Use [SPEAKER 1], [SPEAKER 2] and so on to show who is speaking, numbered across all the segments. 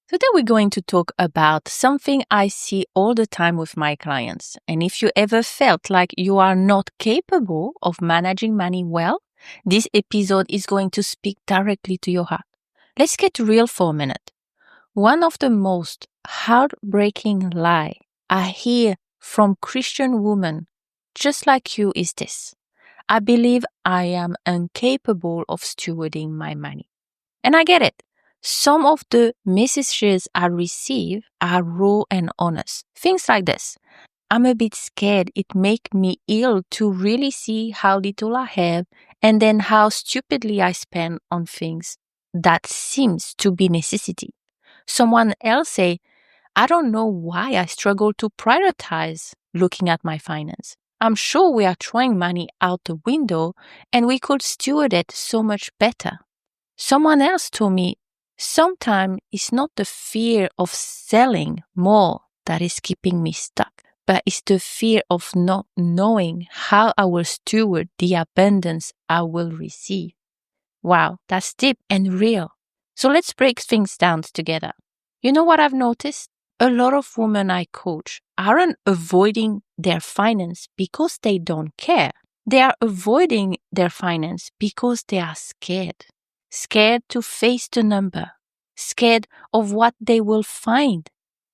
[SPEAKER 1] Today we're going to talk about something I see all the time with my clients. And if you ever felt like you are not capable of managing money well, this episode is going to speak directly to your heart. Let's get real for a minute. One of the most heartbreaking lies I hear from Christian women just like you is this. I believe I am incapable of stewarding my money. And I get it. Some of the messages I receive are raw and honest. Things like this. I'm a bit scared it make me ill to really see how little I have and then how stupidly I spend on things that seems to be necessity. Someone else say, I don't know why I struggle to prioritize looking at my finance. I'm sure we are throwing money out the window and we could steward it so much better. Someone else told me, sometimes it's not the fear of selling more that is keeping me stuck, but it's the fear of not knowing how I will steward the abundance I will receive. Wow, that's deep and real. So let's break things down together. You know what I've noticed? A lot of women I coach aren't avoiding their finance because they don't care. They are avoiding their finance because they are scared. Scared to face the number, scared of what they will find,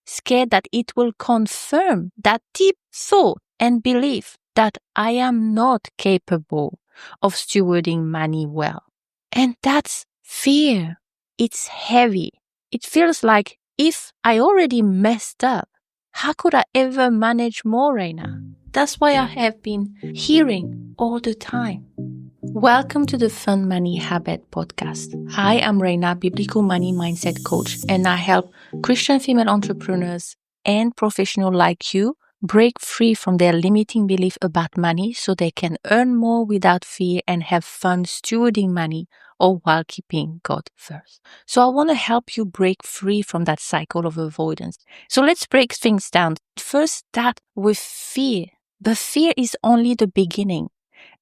[SPEAKER 1] scared that it will confirm that deep thought and belief that I am not capable of stewarding money well. And that's fear. It's heavy. It feels like if I already messed up, how could I ever manage more, Reina? That's why I have been hearing all the time. Welcome to the Fun Money Habit podcast. I am Reina, Biblical Money Mindset Coach, and I help Christian female entrepreneurs and professionals like you break free from their limiting belief about money so they can earn more without fear and have fun stewarding money or while keeping God first. So I want to help you break free from that cycle of avoidance. So let's break things down. First, start with fear. But fear is only the beginning.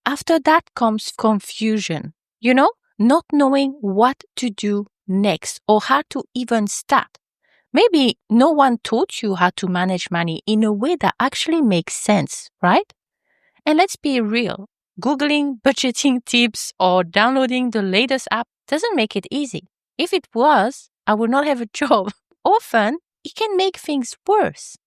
[SPEAKER 1] After that comes confusion, not knowing what to do next or how to even start. Maybe no one taught you how to manage money in a way that actually makes sense, right? And let's be real, Googling budgeting tips or downloading the latest app doesn't make it easy. If it was, I would not have a job. Often, it can make things worse.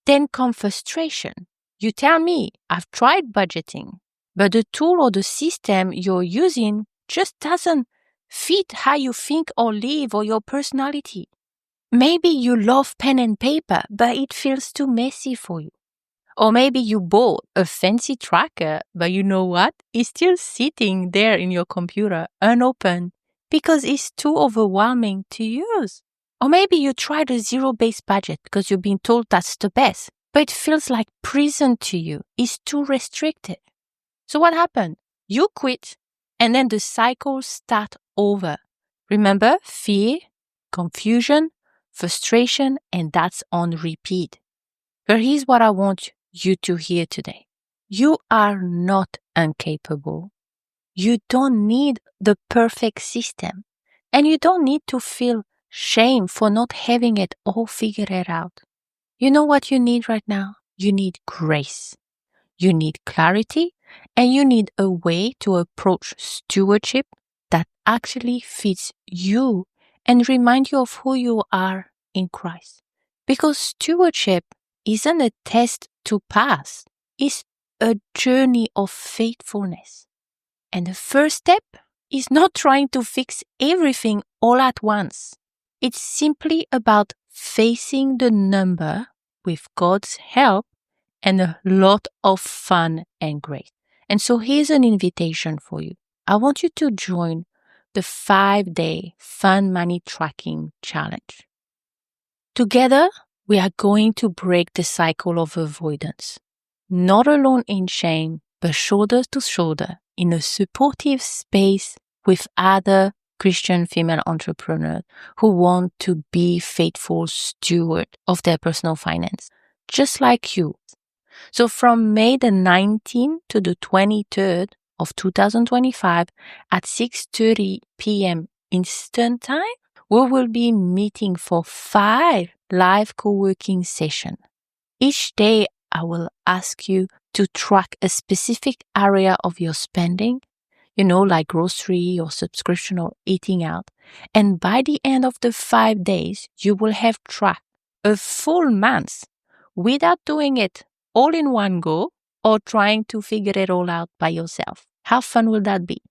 [SPEAKER 1] Then comes frustration. You tell me, I've tried budgeting, but the tool or the system you're using just doesn't fit how you think or live or your personality. Maybe you love pen and paper, but it feels too messy for you. Or maybe you bought a fancy tracker, but you know what? It's still sitting there in your computer unopened because it's too overwhelming to use. Or maybe you tried a zero-based budget because you've been told that's the best, but it feels like prison to you. It's too restrictive. So what happened? You quit, and then the cycle starts over. Remember, fear, confusion, frustration, and that's on repeat. But here's what I want you to hear today. You are not incapable. You don't need the perfect system, and you don't need to feel shame for not having it all figured out. You know what you need right now? You need grace. You need clarity, and you need a way to approach stewardship that actually fits you and remind you of who you are in Christ. Because stewardship isn't a test to pass. It's a journey of faithfulness. And the first step is not trying to fix everything all at once. It's simply about facing the number with God's help and a lot of fun and grace. And so here's an invitation for you. I want you to join the 5-day Fun Money Tracking Challenge. Together, we are going to break the cycle of avoidance. Not alone in shame, but shoulder to shoulder in a supportive space with other Christian female entrepreneurs who want to be faithful stewards of their personal finance, just like you. So from May the 19th to the 23rd of 2025 at 6:30 p.m. Eastern Time, we will be meeting for 5 live co-working sessions. Each day, I will ask you to track a specific area of your spending, like grocery or subscription or eating out. And by the end of the 5 days, you will have tracked a full month without doing it all in one go or trying to figure it all out by yourself. How fun will that be?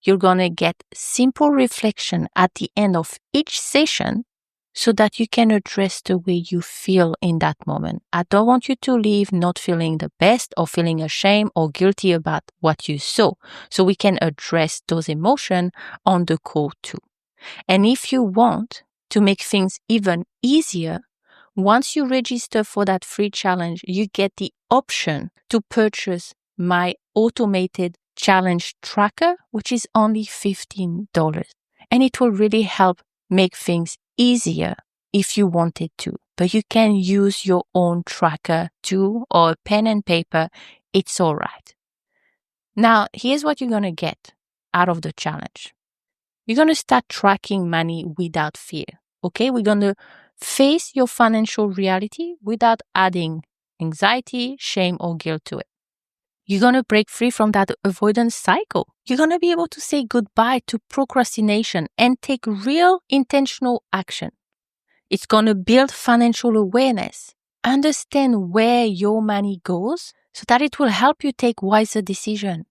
[SPEAKER 1] You're going to get simple reflection at the end of each session so that you can address the way you feel in that moment. I don't want you to leave not feeling the best or feeling ashamed or guilty about what you saw. So we can address those emotions on the call too. And if you want to make things even easier, once you register for that free challenge, you get the option to purchase my automated challenge tracker, which is only $15. And it will really help make things easier if you wanted to. But you can use your own tracker too, or a pen and paper. It's all right. Now, here's what you're going to get out of the challenge. You're going to start tracking money without fear. Okay? We're going to face your financial reality without adding anxiety, shame, or guilt to it. You're going to break free from that avoidance cycle. You're going to be able to say goodbye to procrastination and take real intentional action. It's going to build financial awareness. Understand where your money goes so that it will help you take wiser decisions.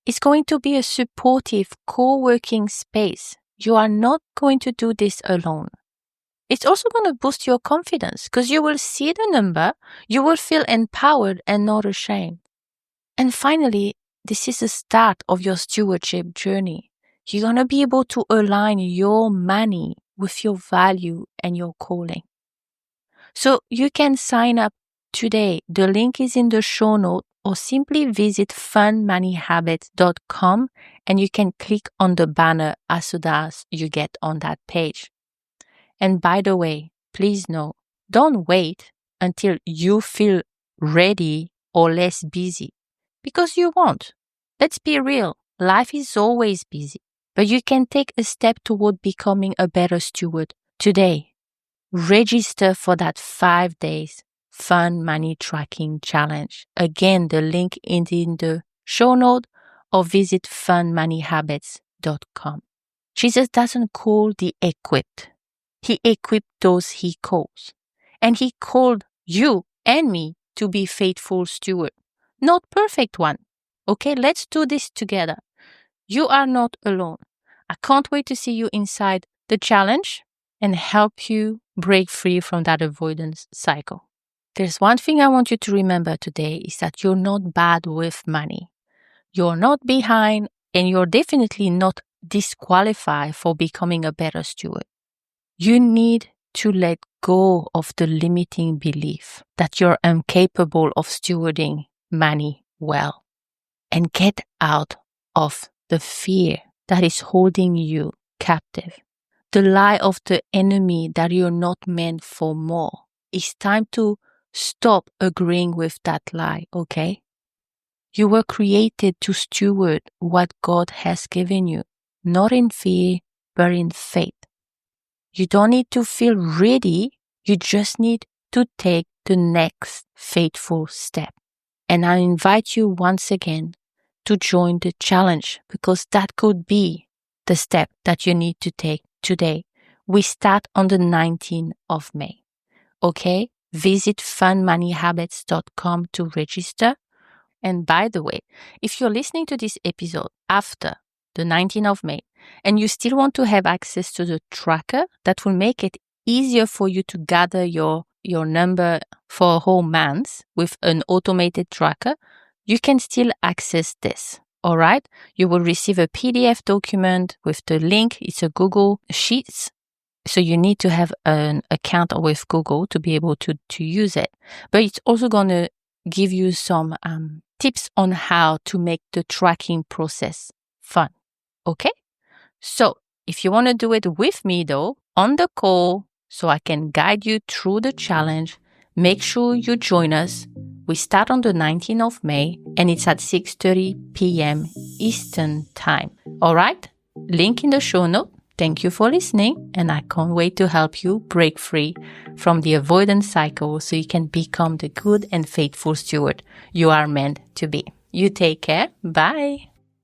[SPEAKER 1] It's going to be a supportive co-working space. You are not going to do this alone. It's also going to boost your confidence because you will see the number, you will feel empowered and not ashamed. And finally, this is the start of your stewardship journey. You're going to be able to align your money with your value and your calling. So you can sign up today. The link is in the show note, or simply visit fundmoneyhabits.com and you can click on the banner as soon as you get on that page. And by the way, please know, don't wait until you feel ready or less busy, because you won't. Let's be real. Life is always busy, but you can take a step toward becoming a better steward today. Register for that 5 days fun money tracking challenge. Again, the link is in the show note, or visit fundmoneyhabits.com. Jesus doesn't call the equipped. He equipped those he calls. And he called you and me to be faithful steward, not perfect one. Okay, let's do this together. You are not alone. I can't wait to see you inside the challenge and help you break free from that avoidance cycle. There's one thing I want you to remember today is that you're not bad with money. You're not behind, and you're definitely not disqualified for becoming a better steward. You need to let go of the limiting belief that you're incapable of stewarding money well, and get out of the fear that is holding you captive. The lie of the enemy that you're not meant for more. It's time to stop agreeing with that lie, okay? You were created to steward what God has given you, not in fear, but in faith. You don't need to feel ready. You just need to take the next faithful step. And I invite you once again to join the challenge, because that could be the step that you need to take today. We start on the 19th of May. Okay? Visit fundmoneyhabits.com to register. And by the way, if you're listening to this episode after the 19th of May, and you still want to have access to the tracker that will make it easier for you to gather your number for a whole month with an automated tracker, you can still access this. All right? You will receive a PDF document with the link. It's a Google Sheets. So you need to have an account with Google to be able to use it. But it's also going to give you some tips on how to make the tracking process fun. Okay? So if you want to do it with me though, on the call, so I can guide you through the challenge, make sure you join us. We start on the 19th of May and it's at 6:30 p.m. Eastern Time. All right? Link in the show note. Thank you for listening, and I can't wait to help you break free from the avoidance cycle so you can become the good and faithful steward you are meant to be. You take care. Bye.